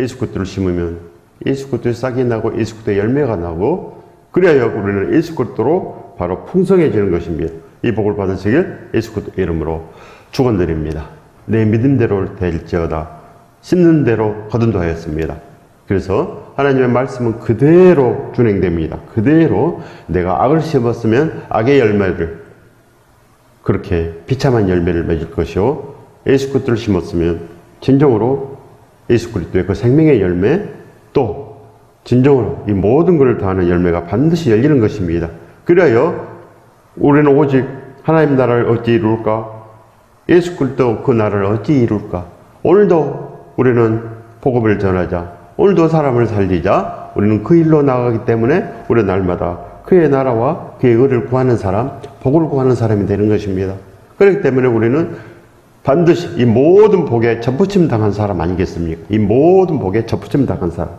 예수 그리스도를 심으면 예수 그리스도의 싹이 나고 예수 그리스도의 열매가 나고, 그래야 우리는 예수 그리스도로 바로 풍성해지는 것입니다. 이 복을 받으시길 예수 그리스도 이름으로 축원드립니다. 내 믿음대로 될지어다. 심는 대로 거둔다 하였습니다. 그래서 하나님의 말씀은 그대로 준행됩니다. 그대로 내가 악을 심었으면 악의 열매를, 그렇게 비참한 열매를 맺을 것이요, 예수 그리스도를 심었으면 진정으로 예수 그리스도의 그 생명의 열매, 또 진정으로 이 모든 것을 다하는 열매가 반드시 열리는 것입니다. 그래야 우리는 오직 하나님 나라를 어찌 이룰까? 예수 그리스도 그 나라를 어찌 이룰까? 오늘도 우리는 복음을 전하자. 오늘도 사람을 살리자. 우리는 그 일로 나가기 때문에 우리 날마다 그의 나라와 그의 의를 구하는 사람, 복을 구하는 사람이 되는 것입니다. 그렇기 때문에 우리는 반드시 이 모든 복에 접붙임 당한 사람 아니겠습니까? 이 모든 복에 접붙임 당한 사람.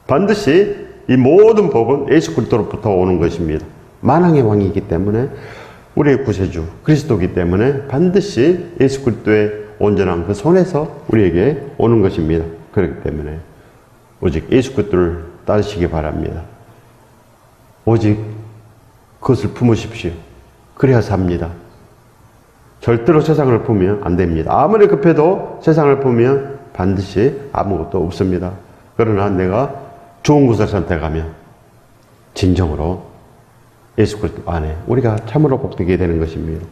반드시 이 모든 복은 예수 그리스도로부터 오는 것입니다. 만왕의 왕이기 때문에, 우리의 구세주 그리스도이기 때문에 반드시 예수 그리스도의 온전한 그 손에서 우리에게 오는 것입니다. 그렇기 때문에 오직 예수 그리스도를 따르시기 바랍니다. 오직 그것을 품으십시오. 그래야 삽니다. 절대로 세상을 품으면 안 됩니다. 아무리 급해도 세상을 품으면 반드시 아무것도 없습니다. 그러나 내가 좋은 것을 선택하면 진정으로 예수 그리스도 안에 우리가 참으로 복되게 되는 것입니다.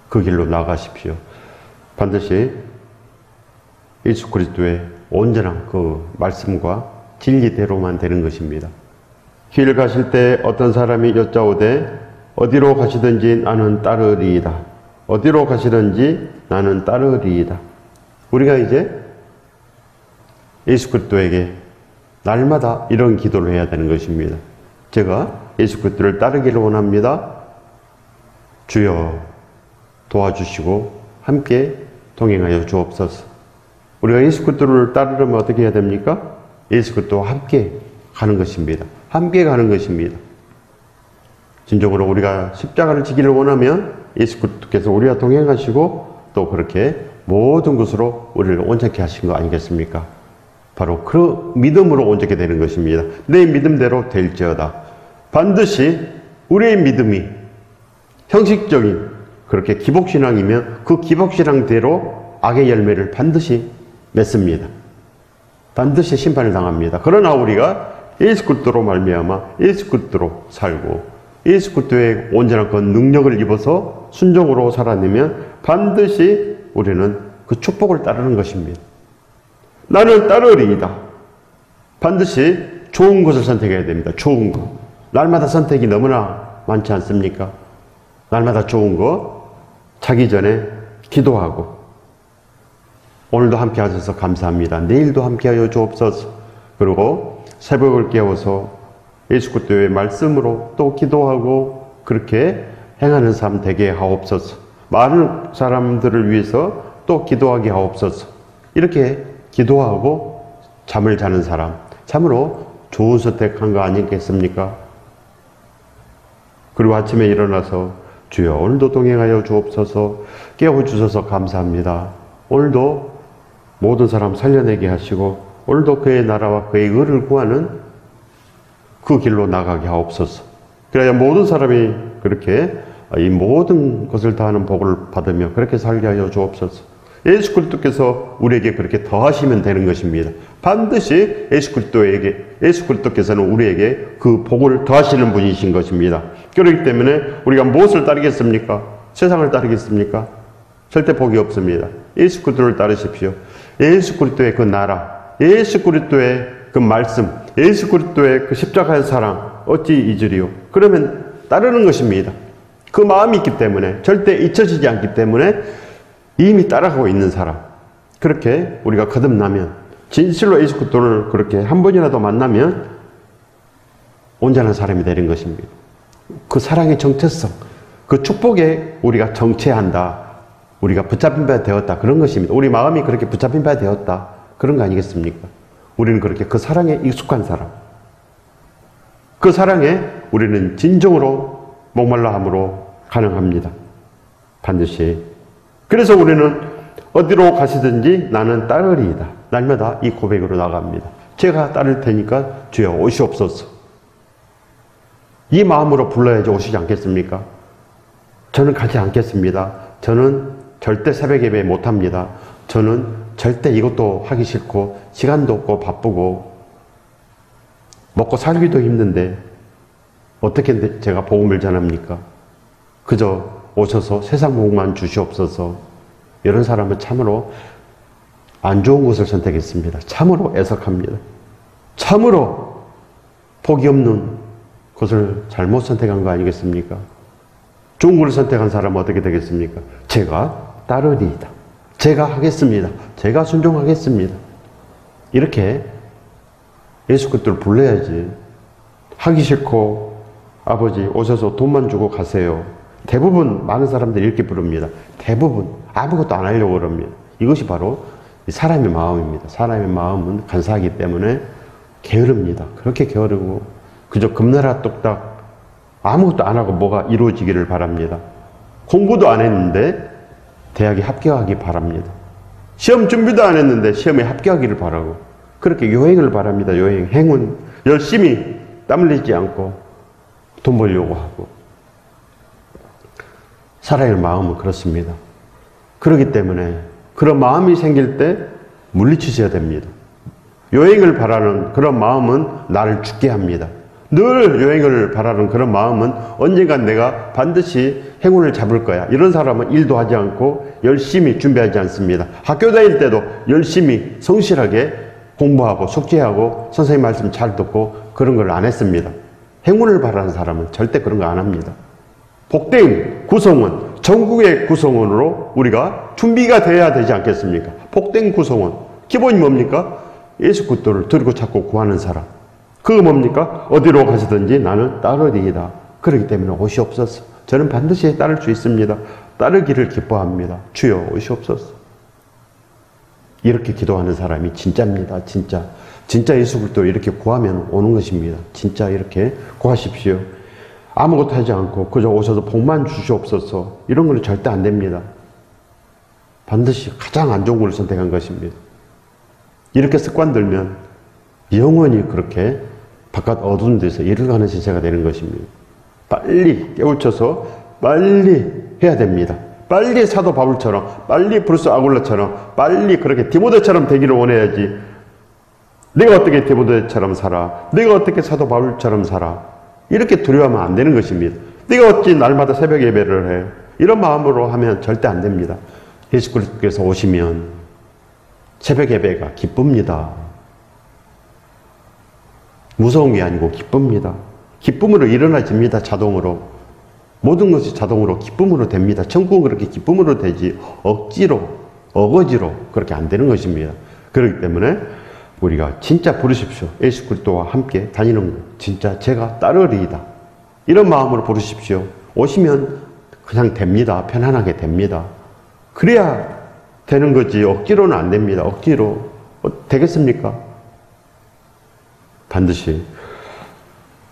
그 길로 나가십시오. 반드시 예수 그리스도의 온전한 그 말씀과 진리대로만 되는 것입니다. 길 가실 때 어떤 사람이 여짜오되 어디로 가시든지 나는 따르리이다. 어디로 가시든지 나는 따르리이다. 우리가 이제 예수 그리스도에게 날마다 이런 기도를 해야 되는 것입니다. 제가 예수 그리스도를 따르기를 원합니다. 주여 도와주시고 함께 동행하여 주옵소서. 우리가 예수 그리스도를 따르려면 어떻게 해야 됩니까? 예수 그리스도와 함께 가는 것입니다. 함께 가는 것입니다. 진정으로 우리가 십자가를 지기를 원하면 예수 그리스도께서 우리와 동행하시고 또 그렇게 모든 것으로 우리를 온전케 하신 거 아니겠습니까? 바로 그 믿음으로 온전케 되는 것입니다. 내 믿음대로 될지어다. 반드시 우리의 믿음이 형식적인 그렇게 기복신앙이면 그 기복신앙대로 악의 열매를 반드시 맺습니다. 반드시 심판을 당합니다. 그러나 우리가 예수 그리스도로 말미암아 예수 그리스도로 살고 예수 그리스도의 온전한 그 능력을 입어서 순종으로 살아내면 반드시 우리는 그 축복을 따르는 것입니다. 나는 따르리이다. 반드시 좋은 것을 선택해야 됩니다. 좋은 것. 날마다 선택이 너무나 많지 않습니까? 날마다 좋은 거 자기 전에 기도하고, 오늘도 함께 하셔서 감사합니다. 내일도 함께 하여 주옵소서. 그리고 새벽을 깨워서 예수 그리스도의 말씀으로 또 기도하고 그렇게 행하는 삶 되게 하옵소서. 많은 사람들을 위해서 또 기도하게 하옵소서. 이렇게 기도하고 잠을 자는 사람, 참으로 좋은 선택한 거 아니겠습니까? 그리고 아침에 일어나서 주여 오늘도 동행하여 주옵소서. 깨워주셔서 감사합니다. 오늘도 모든 사람 살려내게 하시고 오늘도 그의 나라와 그의 의를 구하는 그 길로 나가게 하옵소서. 그래야 모든 사람이 그렇게 이 모든 것을 다하는 복을 받으며 그렇게 살게 하여 주옵소서. 예수 그리스도께서 우리에게 그렇게 더하시면 되는 것입니다. 반드시 예수 그리스도께서는 우리에게 그 복을 더하시는 분이신 것입니다. 그렇기 때문에 우리가 무엇을 따르겠습니까? 세상을 따르겠습니까? 절대 복이 없습니다. 예수 그리스도를 따르십시오. 예수 그리스도의 그 나라, 예수 그리스도의 그 말씀, 예수 그리스도의 그 십자가의 사랑 어찌 잊으리요? 그러면 따르는 것입니다. 그 마음이 있기 때문에, 절대 잊혀지지 않기 때문에 이미 따라가고 있는 사람, 그렇게 우리가 거듭나면, 진실로 예수 그리스도를 그렇게 한 번이라도 만나면 온전한 사람이 되는 것입니다. 그 사랑의 정체성, 그 축복에 우리가 정체한다, 우리가 붙잡힌 바 되었다, 그런 것입니다. 우리 마음이 그렇게 붙잡힌 바 되었다, 그런 거 아니겠습니까? 우리는 그렇게 그 사랑에 익숙한 사람, 그 사랑에 우리는 진정으로 목말라 함으로 가능합니다. 반드시. 그래서 우리는 어디로 가시든지 나는 따르리이다. 날마다 이 고백으로 나갑니다. 제가 따를 테니까 주여 오시옵소서. 이 마음으로 불러야지 오시지 않겠습니까? 저는 가지 않겠습니다. 저는 절대 새벽 예배 못합니다. 저는 절대 이것도 하기 싫고 시간도 없고 바쁘고 먹고 살기도 힘든데 어떻게 제가 복음을 전합니까? 그저 오셔서 세상 복음만 주시옵소서. 이런 사람은 참으로 안 좋은 것을 선택했습니다. 참으로 애석합니다. 참으로 복이 없는 것을 잘못 선택한 거 아니겠습니까? 좋은 것을 선택한 사람은 어떻게 되겠습니까? 제가 따르리이다. 제가 하겠습니다. 제가 순종하겠습니다. 이렇게 예수 그리스도를 불러야지. 하기 싫고 아버지 오셔서 돈만 주고 가세요. 대부분 많은 사람들이 이렇게 부릅니다. 대부분 아무것도 안 하려고 그럽니다. 이것이 바로 사람의 마음입니다. 사람의 마음은 간사하기 때문에 게으릅니다. 그렇게 게으르고 그저 금나라 뚝딱 아무것도 안 하고 뭐가 이루어지기를 바랍니다. 공부도 안 했는데 대학에 합격하기 바랍니다. 시험 준비도 안 했는데 시험에 합격하기를 바라고 그렇게 요행을 바랍니다. 요행, 행운 열심히 땀 흘리지 않고 돈 벌려고 하고 살아야 할 마음은 그렇습니다. 그렇기 때문에 그런 마음이 생길 때 물리치셔야 됩니다. 요행을 바라는 그런 마음은 나를 죽게 합니다. 늘 요행을 바라는 그런 마음은 언젠간 내가 반드시 행운을 잡을 거야. 이런 사람은 일도 하지 않고 열심히 준비하지 않습니다. 학교 다닐 때도 열심히 성실하게 공부하고 숙제하고 선생님 말씀 잘 듣고 그런 걸 안 했습니다. 행운을 바라는 사람은 절대 그런 거 안 합니다. 복된 구성원, 전국의 구성원으로 우리가 준비가 돼야 되지 않겠습니까? 복된 구성원. 기본이 뭡니까? 예수 그리스도를 들고 찾고 구하는 사람. 그거 뭡니까? 어디로 가시든지 나는 따르리이다. 그렇기 때문에 오시옵소서. 저는 반드시 따를 수 있습니다. 따르기를 기뻐합니다. 주여 오시옵소서. 이렇게 기도하는 사람이 진짜입니다. 진짜. 진짜 예수 그리스도 이렇게 구하면 오는 것입니다. 진짜 이렇게 구하십시오. 아무것도 하지 않고 그저 오셔서 복만 주시옵소서. 이런 건 절대 안 됩니다. 반드시 가장 안 좋은 걸 선택한 것입니다. 이렇게 습관 들면 영원히 그렇게 바깥 어두운 데서 일을 가는 신세가 되는 것입니다. 빨리 깨우쳐서 빨리 해야 됩니다. 빨리 사도 바울처럼 빨리 브루스 아굴라처럼 빨리 그렇게 디모데처럼 되기를 원해야지. 내가 어떻게 디모데처럼 살아? 내가 어떻게 사도 바울처럼 살아? 이렇게 두려워하면 안 되는 것입니다. 내가 어찌 날마다 새벽 예배를 해? 이런 마음으로 하면 절대 안 됩니다. 예수 그리스도께서 오시면 새벽 예배가 기쁩니다. 무서운 게 아니고 기쁩니다. 기쁨으로 일어나집니다. 자동으로. 모든 것이 자동으로 기쁨으로 됩니다. 천국은 그렇게 기쁨으로 되지 억지로 어거지로 그렇게 안 되는 것입니다. 그렇기 때문에 우리가 진짜 부르십시오. 예수 그리스도와 함께 다니는 것. 진짜 제가 따르리이다. 이런 마음으로 부르십시오. 오시면 그냥 됩니다. 편안하게 됩니다. 그래야 되는 거지 억지로는 안 됩니다. 억지로 되겠습니까? 반드시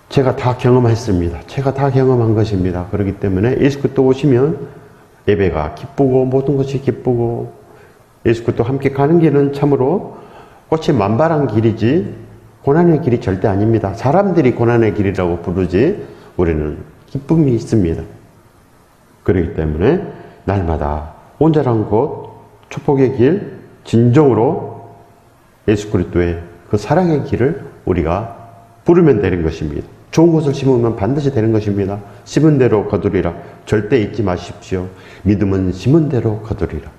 제가 다 경험했습니다. 제가 다 경험한 것입니다. 그렇기 때문에 예수 그리스도 오시면 예배가 기쁘고 모든 것이 기쁘고 예수 그리스도 함께 가는 길은 참으로 꽃이 만발한 길이지 고난의 길이 절대 아닙니다. 사람들이 고난의 길이라고 부르지 우리는 기쁨이 있습니다. 그렇기 때문에 날마다 온전한 곳 축복의 길 진정으로 예수 그리스도의 그 사랑의 길을 우리가 부르면 되는 것입니다. 좋은 것을 심으면 반드시 되는 것입니다. 심은 대로 거두리라. 절대 잊지 마십시오. 믿음은 심은 대로 거두리라.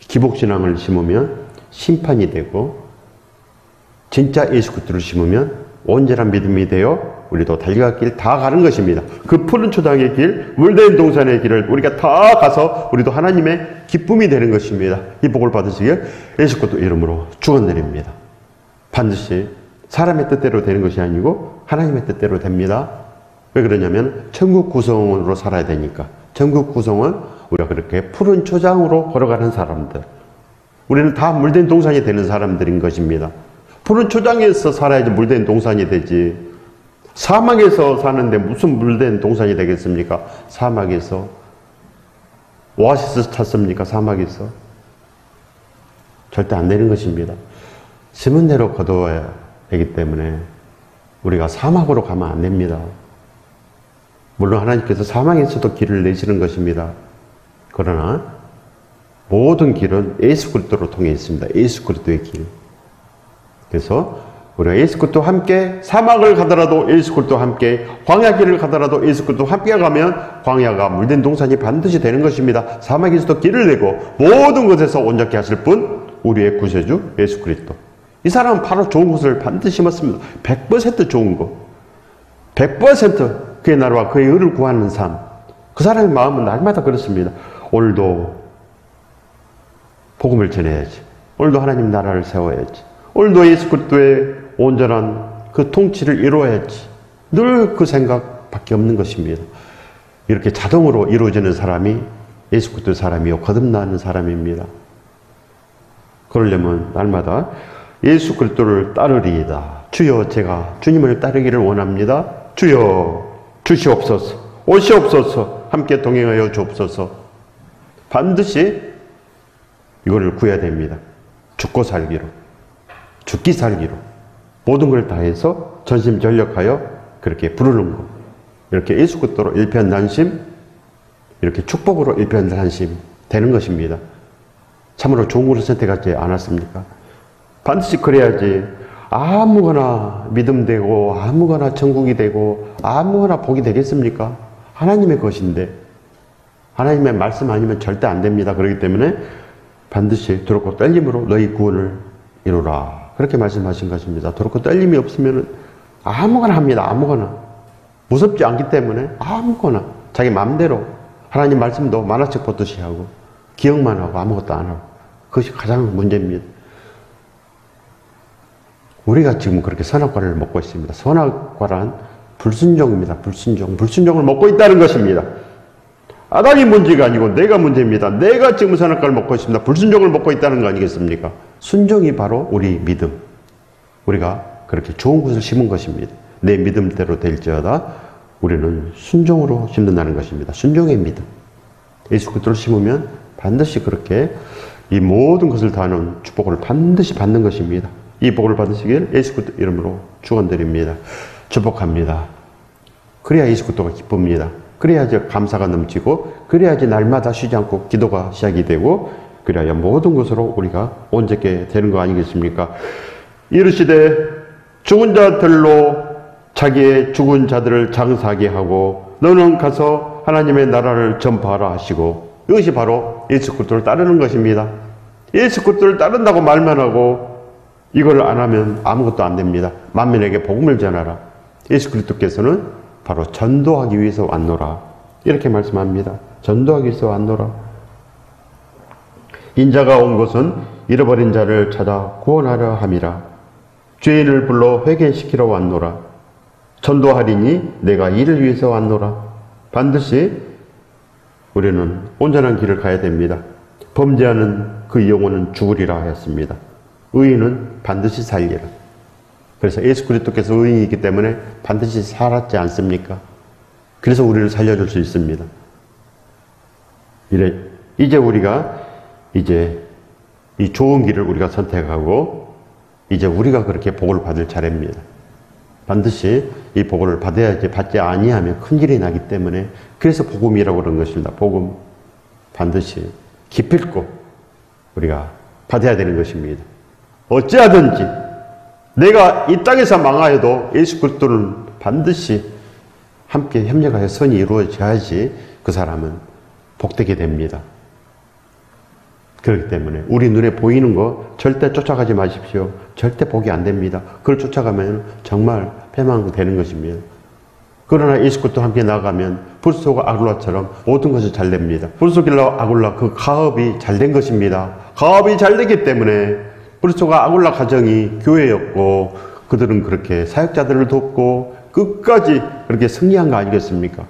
기복신앙을 심으면 심판이 되고 진짜 예수 그리스도를 심으면 온전한 믿음이 되어 우리도 달려갈 길 다 가는 것입니다. 그 푸른 초장의 길, 물된 동산의 길을 우리가 다 가서 우리도 하나님의 기쁨이 되는 것입니다. 이 복을 받으시길 예수 그리스도 이름으로 축원드립니다. 반드시 사람의 뜻대로 되는 것이 아니고 하나님의 뜻대로 됩니다. 왜 그러냐면 천국 구성원으로 살아야 되니까. 천국 구성원, 우리가 그렇게 푸른 초장으로 걸어가는 사람들. 우리는 다 물된 동산이 되는 사람들인 것입니다. 푸른 초장에서 살아야지 물된 동산이 되지. 사막에서 사는데 무슨 물된 동산이 되겠습니까? 사막에서. 오아시스 찾습니까? 사막에서. 절대 안 되는 것입니다. 심은 대로 거두어야 되기 때문에 우리가 사막으로 가면 안 됩니다. 물론 하나님께서 사막에서도 길을 내시는 것입니다. 그러나 모든 길은 예수 그리스도로 통해 있습니다. 예수 그리스도의 길. 그래서 우리가 예수 그리스도와 함께 사막을 가더라도 예수 그리스도와 함께 광야 길을 가더라도 예수 그리스도와 함께 가면 광야가 물된 동산이 반드시 되는 것입니다. 사막에서도 길을 내고 모든 것에서 온전케 하실 분 우리의 구세주 예수 그리스도. 이 사람은 바로 좋은 것을 반드시 심었습니다. 100% 좋은 것. 100% 그의 나라와 그의 의를 구하는 삶. 그 사람의 마음은 날마다 그렇습니다. 오늘도 복음을 전해야지. 오늘도 하나님 나라를 세워야지. 오늘도 예수 그리스도의 온전한 그 통치를 이루어야지. 늘 그 생각밖에 없는 것입니다. 이렇게 자동으로 이루어지는 사람이 예수 그리스도의 사람이요 거듭나는 사람입니다. 그러려면 날마다 예수 그리스도를 따르리이다. 주여 제가 주님을 따르기를 원합니다. 주여 주시옵소서. 오시옵소서. 함께 동행하여 주옵소서. 반드시 이거를 구해야 됩니다. 죽고 살기로. 죽기 살기로. 모든 걸 다해서 전심전력하여 그렇게 부르는 것. 이렇게 예수 그리스도로 일편단심, 이렇게 축복으로 일편단심 되는 것입니다. 참으로 좋은 것을 선택하지 않았습니까? 반드시 그래야지 아무거나 믿음되고 아무거나 천국이 되고 아무거나 복이 되겠습니까? 하나님의 것인데 하나님의 말씀 아니면 절대 안 됩니다. 그렇기 때문에 반드시 두렵고 떨림으로 너희 구원을 이루라. 그렇게 말씀하신 것입니다. 두렵고 떨림이 없으면 아무거나 합니다. 아무거나. 무섭지 않기 때문에 아무거나 자기 마음대로 하나님 말씀도 만화책 보듯이 하고 기억만 하고 아무것도 안 하고 그것이 가장 문제입니다. 우리가 지금 그렇게 선악과를 먹고 있습니다. 선악과란 불순종입니다. 불순종. 불순종을 먹고 있다는 것입니다. 아담이 문제가 아니고 내가 문제입니다. 내가 지금 선악과를 먹고 있습니다. 불순종을 먹고 있다는 거 아니겠습니까? 순종이 바로 우리 믿음. 우리가 그렇게 좋은 것을 심은 것입니다. 내 믿음대로 될지어다 우리는 순종으로 심는다는 것입니다. 순종의 믿음. 예수 그리스도를 심으면 반드시 그렇게 이 모든 것을 다하는 축복을 반드시 받는 것입니다. 이 복을 받으시길 예수 그리스도 이름으로 축원드립니다. 축복합니다. 그래야 예수 그리스도가 기쁩니다. 그래야지 감사가 넘치고 그래야지 날마다 쉬지 않고 기도가 시작이 되고 그래야 모든 것으로 우리가 온전케 되는 거 아니겠습니까? 이르시되 죽은 자들로 자기의 죽은 자들을 장사하게 하고 너는 가서 하나님의 나라를 전파하라 하시고 이것이 바로 예수 그리스도를 따르는 것입니다. 예수 그리스도를 따른다고 말만 하고 이걸 안 하면 아무것도 안 됩니다. 만민에게 복음을 전하라. 예수 그리스도께서는 바로 전도하기 위해서 왔노라. 이렇게 말씀합니다. 전도하기 위해서 왔노라. 인자가 온 것은 잃어버린 자를 찾아 구원하려 함이라. 죄인을 불러 회개시키러 왔노라. 전도하리니 내가 이를 위해서 왔노라. 반드시 우리는 온전한 길을 가야 됩니다. 범죄하는 그 영혼은 죽으리라 하였습니다. 의인은 반드시 살리라. 그래서 예수 그리스도께서 의인이기 때문에 반드시 살았지 않습니까? 그래서 우리를 살려줄 수 있습니다. 이제 우리가 이 좋은 길을 우리가 선택하고 이제 우리가 그렇게 복을 받을 차례입니다. 반드시 이 복을 받아야지 받지 아니하면 큰일이 나기 때문에 그래서 복음이라고 그런 것입니다. 복음 반드시 기필코 우리가 받아야 되는 것입니다. 어찌하든지 내가 이 땅에서 망하여도 예수 그리스도는 반드시 함께 협력하여 선이 이루어져야지 그 사람은 복되게 됩니다. 그렇기 때문에 우리 눈에 보이는 거 절대 쫓아가지 마십시오. 절대 복이 안 됩니다. 그걸 쫓아가면 정말 패망되는 것입니다. 그러나 예수 그리스도와 함께 나아가면 불소가 아굴라처럼 모든 것이 잘 됩니다. 불소길라 아굴라 그 가업이 잘 된 것입니다. 가업이 잘 되기 때문에 불소가 아굴라 가정이 교회였고 그들은 그렇게 사역자들을 돕고 끝까지 그렇게 승리한 거 아니겠습니까?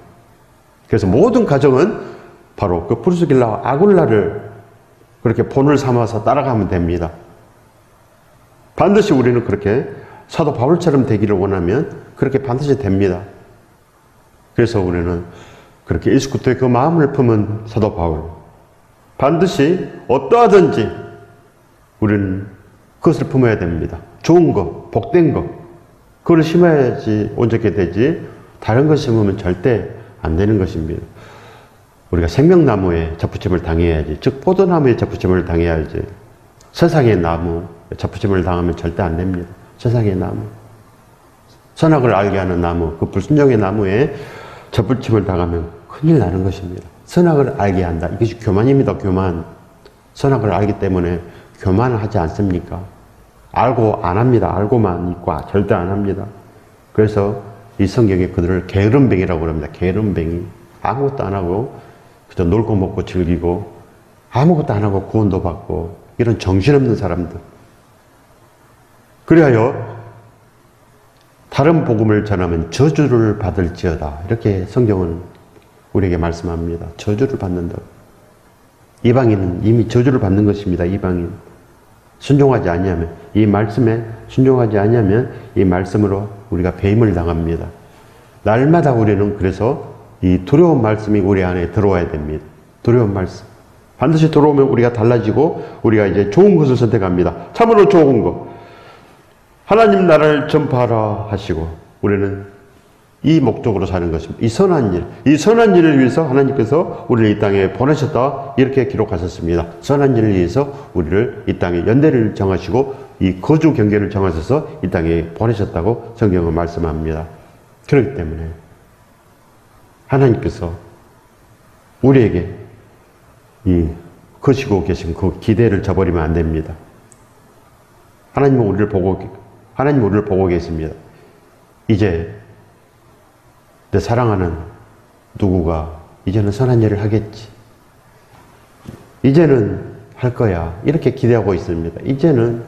그래서 모든 가정은 바로 그 불소길라 아굴라를 그렇게 본을 삼아서 따라가면 됩니다. 반드시 우리는 그렇게 사도 바울처럼 되기를 원하면 그렇게 반드시 됩니다. 그래서 우리는 그렇게 예수 그리스도의 그 마음을 품은 사도 바울 반드시 어떠하든지 우리는 그것을 품어야 됩니다. 좋은 거, 복된 거, 그걸 심어야지 온전하게 되지, 다른 것 심으면 절대 안 되는 것입니다. 우리가 생명나무에 접붙임을 당해야지, 즉 포도나무에 접붙임을 당해야지, 세상의 나무 접붙임을 당하면 절대 안 됩니다. 세상의 나무, 선악을 알게 하는 나무, 그 불순종의 나무에 접붙임을 당하면 큰일 나는 것입니다. 선악을 알게 한다. 이것이 교만입니다. 교만. 선악을 알기 때문에 교만을 하지 않습니까? 알고 안 합니다. 알고만 있고 절대 안 합니다. 그래서 이 성경에 그들을 게으름뱅이라고 그럽니다. 게으름뱅이. 아무것도 안 하고 그저 놀고 먹고 즐기고 아무것도 안 하고 구원도 받고 이런 정신없는 사람들. 그리하여 다른 복음을 전하면 저주를 받을지어다. 이렇게 성경은 우리에게 말씀합니다. 저주를 받는다. 이방인은 이미 저주를 받는 것입니다. 이방인. 순종하지 아니하면, 이 말씀에 순종하지 아니하면 이 말씀으로 우리가 배임을 당합니다. 날마다 우리는 그래서 이 두려운 말씀이 우리 안에 들어와야 됩니다. 두려운 말씀. 반드시 들어오면 우리가 달라지고 우리가 이제 좋은 것을 선택합니다. 참으로 좋은 것. 하나님 나라를 전파하라 하시고 우리는 이 목적으로 사는 것입니다. 이 선한 일. 이 선한 일을 위해서 하나님께서 우리를 이 땅에 보내셨다. 이렇게 기록하셨습니다. 선한 일을 위해서 우리를 이 땅에 연대를 정하시고 이 거주 경계를 정하셔서 이 땅에 보내셨다고 성경은 말씀합니다. 그렇기 때문에 하나님께서 우리에게 이 거시고 계신 그 기대를 저버리면 안 됩니다. 하나님은 우리를 보고 계십니다. 이제 내 사랑하는 누구가 이제는 선한 일을 하겠지. 이제는 할 거야. 이렇게 기대하고 있습니다. 이제는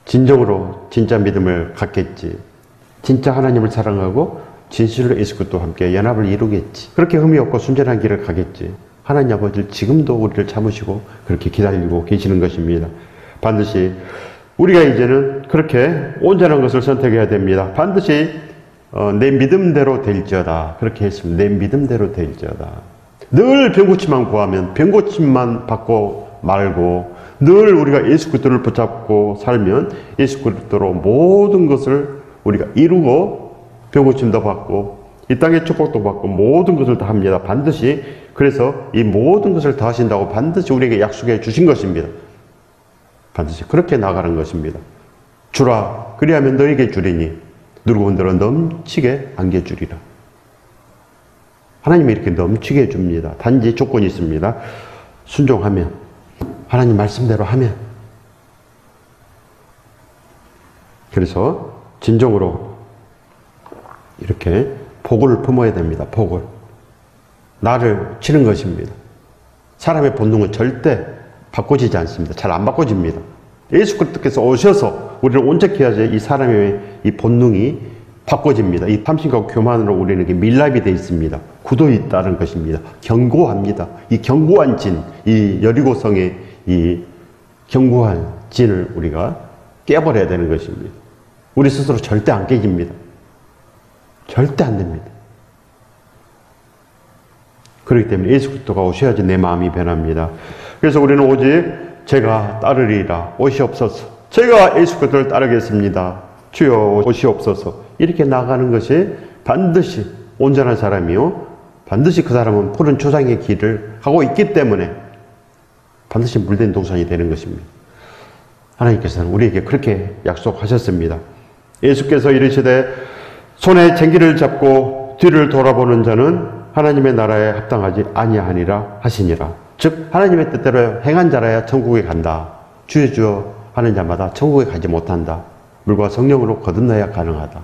진정으로 진짜 믿음을 갖겠지. 진짜 하나님을 사랑하고 진실로 예수 그리스도와 함께 연합을 이루겠지. 그렇게 흠이 없고 순전한 길을 가겠지. 하나님 아버지를 지금도 우리를 참으시고 그렇게 기다리고 계시는 것입니다. 반드시 우리가 이제는 그렇게 온전한 것을 선택해야 됩니다. 반드시 내 믿음대로 될지어다. 그렇게 했습니다. 내 믿음대로 될지어다. 늘 병고침만 구하면 병고침만 받고 말고 늘 우리가 예수 그리스도를 붙잡고 살면 예수 그리스도로 모든 것을 우리가 이루고 병고침도 받고 이 땅의 축복도 받고 모든 것을 다 합니다. 반드시. 그래서 이 모든 것을 다 하신다고 반드시 우리에게 약속해 주신 것입니다. 반드시 그렇게 나가는 것입니다. 주라 그리하면 너에게 주리니 누르고 들어 넘치게 안겨주리라. 하나님이 이렇게 넘치게 줍니다. 단지 조건이 있습니다. 순종하면, 하나님 말씀대로 하면. 그래서 진정으로 이렇게 복을 품어야 됩니다. 복을. 나를 치는 것입니다. 사람의 본능은 절대 바꿔지지 않습니다. 잘 안 바꿔집니다. 예수 그리스도께서 오셔서 우리를 온전케 하셔야 이 사람의 이 본능이 바꿔집니다. 이 탐심과 교만으로 우리에게 밀랍이 되어 있습니다. 굳어 있다는 것입니다. 견고합니다. 이 견고한 진, 이 여리고성의 이 견고한 진을 우리가 깨버려야 되는 것입니다. 우리 스스로 절대 안 깨집니다. 절대 안 됩니다. 그렇기 때문에 예수 그리스도가 오셔야지 내 마음이 변합니다. 그래서 우리는 오직 제가 따르리라 오시옵소서. 제가 예수 그리스도를 따르겠습니다. 주여 오시옵소서. 이렇게 나가는 것이 반드시 온전한 사람이요. 반드시 그 사람은 푸른 초장의 길을 하고 있기 때문에 반드시 물된 동산이 되는 것입니다. 하나님께서는 우리에게 그렇게 약속하셨습니다. 예수께서 이르시되 손에 쟁기를 잡고 뒤를 돌아보는 자는 하나님의 나라에 합당하지 아니하니라 하시니라. 즉 하나님의 뜻대로 행한 자라야 천국에 간다. 주여 주여 하는 자마다 천국에 가지 못한다. 물과 성령으로 거듭나야 가능하다.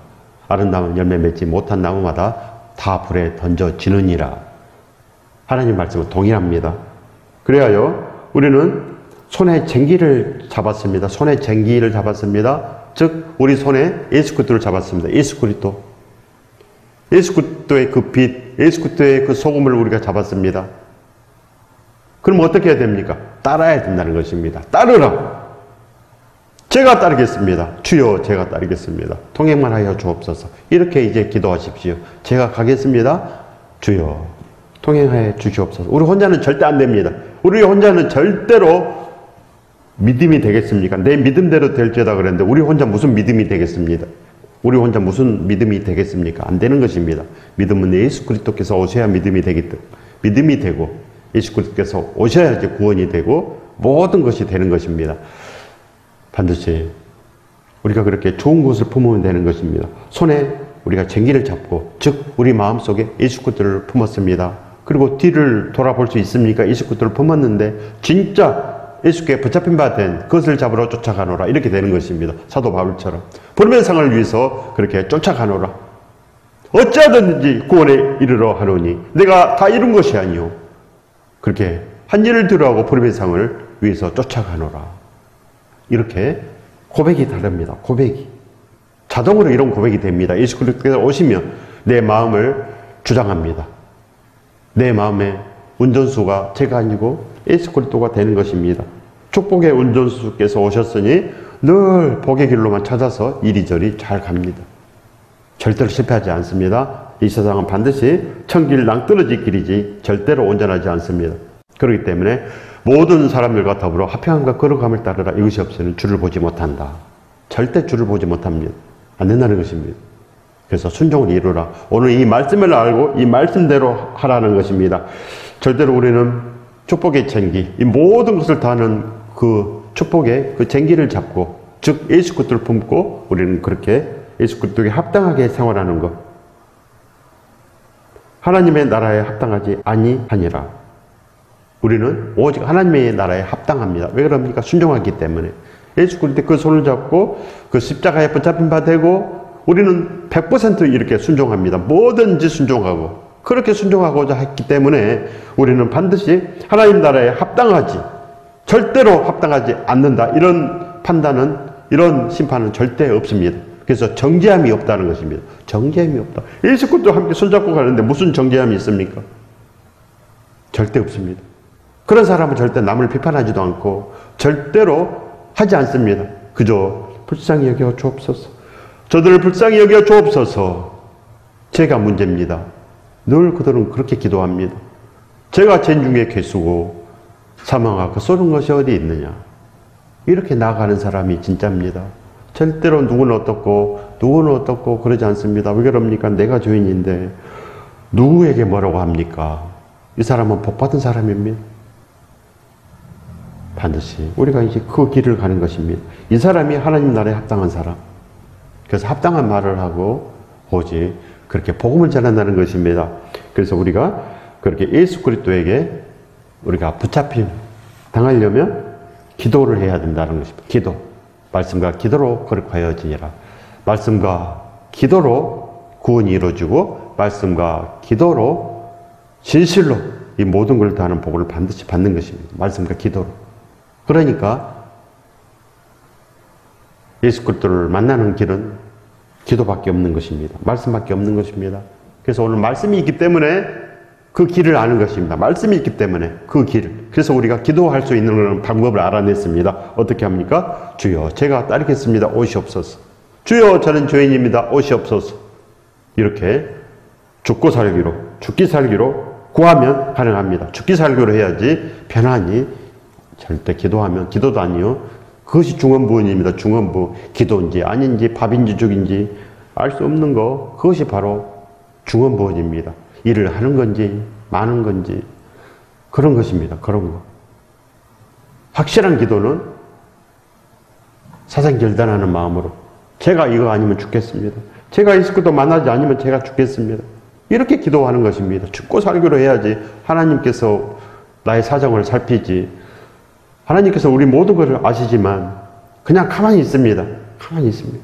아름다운 열매 맺지 못한 나무마다 다 불에 던져지느니라. 하나님 말씀은 동일합니다. 그래야 우리는 손에 쟁기를 잡았습니다. 손에 쟁기를 잡았습니다. 즉 우리 손에 예수 그리스도를 잡았습니다. 예수 그리스도. 예수 그리스도의 그 빛, 예수 그리스도의 그 소금을 우리가 잡았습니다. 그럼 어떻게 해야 됩니까? 따라야 된다는 것입니다. 따르라. 제가 따르겠습니다. 주여 제가 따르겠습니다. 통행만 하여 주옵소서. 이렇게 이제 기도하십시오. 제가 가겠습니다. 주여 통행하여 주시옵소서. 우리 혼자는 절대 안 됩니다. 우리 혼자는 절대로 믿음이 되겠습니까? 내 믿음대로 될지다 그랬는데 우리 혼자 무슨 믿음이 되겠습니다. 우리 혼자 무슨 믿음이 되겠습니까? 안 되는 것입니다. 믿음은 예수 그리스도께서 오셔야 믿음이 되기 때문에 믿음이 되고 예수 그리스도께서 오셔야지 구원이 되고 모든 것이 되는 것입니다. 반드시 우리가 그렇게 좋은 것을 품으면 되는 것입니다. 손에 우리가 쟁기를 잡고 즉 우리 마음속에 예수 그리스도를 품었습니다. 그리고 뒤를 돌아볼 수 있습니까? 예수 그리스도를 품었는데 진짜 예수께 붙잡힌 바 된 그것을 잡으러 쫓아가노라 이렇게 되는 것입니다. 사도 바울처럼 부름의 상을 위해서 그렇게 쫓아가노라. 어찌하든지 구원에 이르러 하노니 내가 다 이룬 것이 아니오. 그렇게 한 일을 들어하고 부름의 상을 위해서 쫓아가노라. 이렇게 고백이 다릅니다. 고백이 자동으로 이런 고백이 됩니다. 예수 그리스도께서 오시면 내 마음을 주장합니다. 내 마음의 운전수가 제가 아니고 예수 그리스도가 되는 것입니다. 축복의 운전수께서 오셨으니 늘 복의 길로만 찾아서 이리저리 잘 갑니다. 절대로 실패하지 않습니다. 이 세상은 반드시 천길 낭떠러지 길이지 절대로 온전하지 않습니다. 그렇기 때문에 모든 사람들과 더불어 화평함과 거룩함을 따르라. 이것이 없이는 주를 보지 못한다. 절대 주를 보지 못합니다. 안 된다는 것입니다. 그래서 순종을 이루라. 오늘 이 말씀을 알고 이 말씀대로 하라는 것입니다. 절대로 우리는 축복의 쟁기, 이 모든 것을 다하는 그 축복의 그 쟁기를 잡고 즉 예수 그리스도를 품고 우리는 그렇게 예수 그리스도에 합당하게 생활하는 것. 하나님의 나라에 합당하지 아니하니라. 우리는 오직 하나님의 나라에 합당합니다. 왜 그럽니까? 순종하기 때문에. 예수 그리스도의 그 손을 잡고 그 십자가에 붙잡힌 바 되고 우리는 100% 이렇게 순종합니다. 뭐든지 순종하고 그렇게 순종하고자 했기 때문에 우리는 반드시 하나님 나라에 합당하지 절대로 합당하지 않는다. 이런 판단은 이런 심판은 절대 없습니다. 그래서 정죄함이 없다는 것입니다. 정죄함이 없다. 예수 그리스도와 함께 손잡고 가는데 무슨 정죄함이 있습니까? 절대 없습니다. 그런 사람은 절대 남을 비판하지도 않고 절대로 하지 않습니다. 그저 불쌍히 여겨 주옵소서. 저들을 불쌍히 여겨 주옵소서. 제가 문제입니다. 늘 그들은 그렇게 기도합니다. 제가 죄 중에 괴수고 사망하고 쏘는 것이 어디 있느냐. 이렇게 나아가는 사람이 진짜입니다. 절대로 누구는 어떻고 그러지 않습니다. 왜 그럽니까? 내가 주인인데 누구에게 뭐라고 합니까? 이 사람은 복받은 사람입니다. 반드시 우리가 이제 그 길을 가는 것입니다. 이 사람이 하나님 나라에 합당한 사람. 그래서 합당한 말을 하고 오직 그렇게 복음을 전한다는 것입니다. 그래서 우리가 그렇게 예수 그리스도에게 우리가 붙잡힘 당하려면 기도를 해야 된다는 것입니다. 기도. 말씀과 기도로 거룩하여지니라. 말씀과 기도로 구원이 이루어지고 말씀과 기도로 진실로 이 모든 걸 다하는 복을 반드시 받는 것입니다. 말씀과 기도로. 그러니까 예수 그리스도를 만나는 길은 기도밖에 없는 것입니다. 말씀밖에 없는 것입니다. 그래서 오늘 말씀이 있기 때문에 그 길을 아는 것입니다. 말씀이 있기 때문에 그 길. 그래서 우리가 기도할 수 있는 방법을 알아냈습니다. 어떻게 합니까? 주여 제가 따르겠습니다. 오시옵소서. 주여 저는 죄인입니다. 오시옵소서. 이렇게 죽고 살기로 죽기 살기로 구하면 가능합니다. 죽기 살기로 해야지 편안히 절대 기도하면 기도도 아니요. 그것이 중언부언입니다. 중언부. 기도인지 아닌지 밥인지 죽인지 알 수 없는 거 그것이 바로 중언부언입니다. 일을 하는 건지 마는 건지 그런 것입니다. 그런 거. 확실한 기도는 사생결단하는 마음으로 제가 이거 아니면 죽겠습니다. 제가 예수 그리스도 만나지 않으면 제가 죽겠습니다. 이렇게 기도하는 것입니다. 죽고 살기로 해야지 하나님께서 나의 사정을 살피지. 하나님께서 우리 모든 것을 아시지만 그냥 가만히 있습니다. 가만히 있습니다.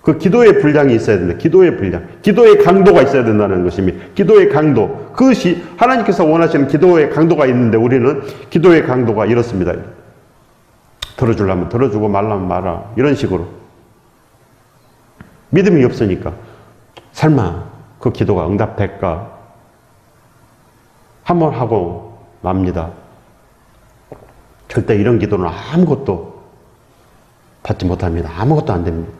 그 기도의 분량이 있어야 된다. 기도의 분량. 기도의 강도가 있어야 된다는 것입니다. 기도의 강도. 그것이 하나님께서 원하시는 기도의 강도가 있는데 우리는 기도의 강도가 이렇습니다. 들어주려면 들어주고 말라면 말아. 이런 식으로. 믿음이 없으니까 설마 그 기도가 응답될까? 한번 하고 맙니다. 절대 이런 기도는 아무것도 받지 못합니다. 아무것도 안 됩니다.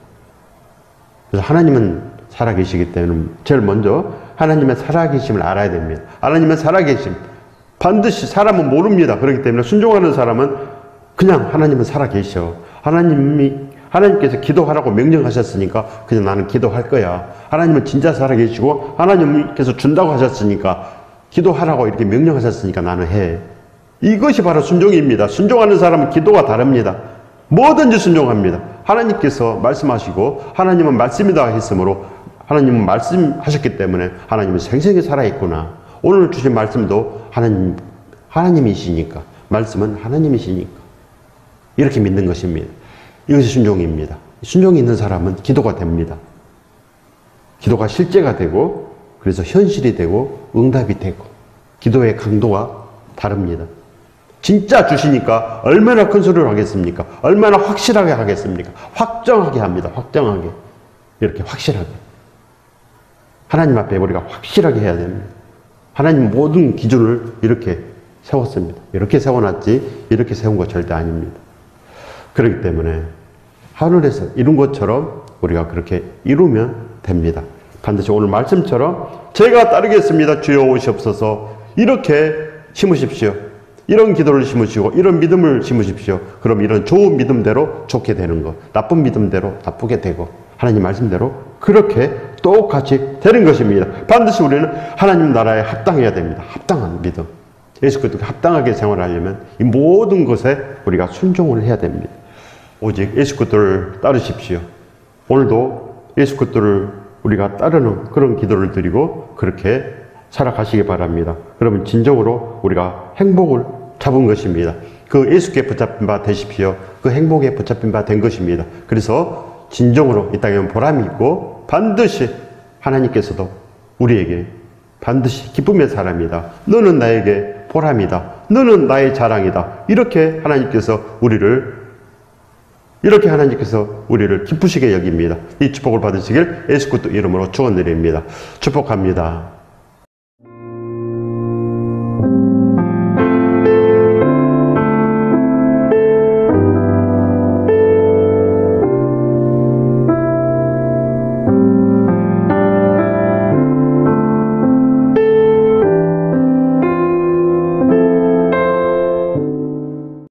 그래서 하나님은 살아계시기 때문에 제일 먼저 하나님의 살아계심을 알아야 됩니다. 하나님의 살아계심. 반드시 사람은 모릅니다. 그렇기 때문에 순종하는 사람은 그냥 하나님은 살아계셔. 하나님께서 기도하라고 명령하셨으니까 그냥 나는 기도할 거야. 하나님은 진짜 살아계시고 하나님께서 준다고 하셨으니까 기도하라고 이렇게 명령하셨으니까 나는 해. 이것이 바로 순종입니다. 순종하는 사람은 기도가 다릅니다. 뭐든지 순종합니다. 하나님께서 말씀하시고 하나님은 말씀이다 했으므로 하나님은 말씀하셨기 때문에 하나님은 생생히 살아있구나. 오늘 주신 말씀도 하나님이시니까, 말씀은 하나님이시니까 이렇게 믿는 것입니다. 이것이 순종입니다. 순종이 있는 사람은 기도가 됩니다. 기도가 실제가 되고 그래서 현실이 되고 응답이 되고 기도의 강도가 다릅니다. 진짜 주시니까 얼마나 큰 소리를 하겠습니까? 얼마나 확실하게 하겠습니까? 확정하게 합니다. 확정하게. 이렇게 확실하게. 하나님 앞에 우리가 확실하게 해야 됩니다. 하나님 모든 기준을 이렇게 세웠습니다. 이렇게 세워놨지 이렇게 세운 거 절대 아닙니다. 그렇기 때문에 하늘에서 이룬 것처럼 우리가 그렇게 이루면 됩니다. 반드시 오늘 말씀처럼 제가 따르겠습니다. 주여 오시옵소서. 이렇게 심으십시오. 이런 기도를 심으시고 이런 믿음을 심으십시오. 그럼 이런 좋은 믿음대로 좋게 되는 것, 나쁜 믿음대로 나쁘게 되고 하나님 말씀대로 그렇게 똑같이 되는 것입니다. 반드시 우리는 하나님 나라에 합당해야 됩니다. 합당한 믿음. 예수 그리스도께 합당하게 생활하려면 이 모든 것에 우리가 순종을 해야 됩니다. 오직 예수 그리스도를 따르십시오. 오늘도 예수 그리스도를 우리가 따르는 그런 기도를 드리고 그렇게 살아가시기 바랍니다. 그러면 진정으로 우리가 행복을 잡은 것입니다. 그 예수께 붙잡힌 바 되십시오. 그 행복에 붙잡힌 바 된 것입니다. 그래서 진정으로 이 땅에 보람이 있고 반드시 하나님께서도 우리에게 반드시 기쁨의 사람이다. 너는 나에게 보람이다. 너는 나의 자랑이다. 이렇게 하나님께서 우리를 기쁘시게 여깁니다. 이 축복을 받으시길 예수 그리스도 이름으로 축원드립니다. 축복합니다.